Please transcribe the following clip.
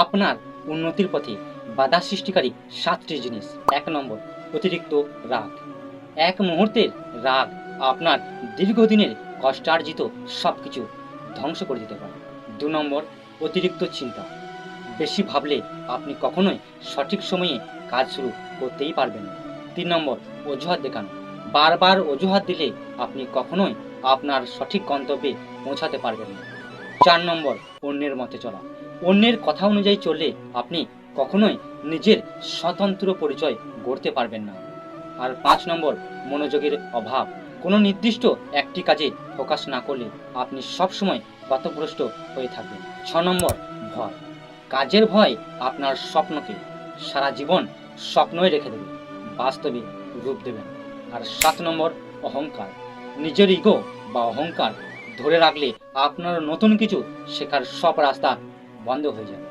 আপনার উন্নতির পথে বাধা সৃষ্টিকারী 7টি জিনিস। 1 নম্বর, অতিরিক্ত রাগ। এক মুহূর্তের রাগ আপনার দীর্ঘদিনের কষ্টার্জিত সবকিছু ধ্বংস করে দিতে পারে। 2 নম্বর, অতিরিক্ত চিন্তা। বেশি ভাবলে আপনি কখনোই সঠিক সময়ে কাজ শুরু করতেই পারবেন না। 3 নম্বর, অজুহাত দেখানো। বারবার অজুহাত দিলে আপনি কখনোই আপনার সঠিক গন্তব্যে পৌঁছাতে পারবেন না। 4 নম্বর, অন্যের মতে চলা। অন্যের কথা অনুযায়ী চললে আপনি কখনোই নিজের স্বতন্ত্র পরিচয় গড়তে পারবেন না। আর 5 নম্বর, মনোযোগের অভাব। কোনো নির্দিষ্ট একটি কাজে ফোকাস না করলে আপনি সবসময় পথভ্রষ্ট হয়ে থাকবেন। 6 নম্বর, ভয়। কাজের ভয় আপনার স্বপ্নকে সারা জীবন স্বপ্নই রেখে দেবে, বাস্তবে রূপ দেবে না। আর 7 নম্বর, অহংকার। নিজের ইগো বা অহংকার ধরে রাখলে আপনার নতুন কিছু শেখার সব রাস্তা বন্ধ হয়ে যাবে।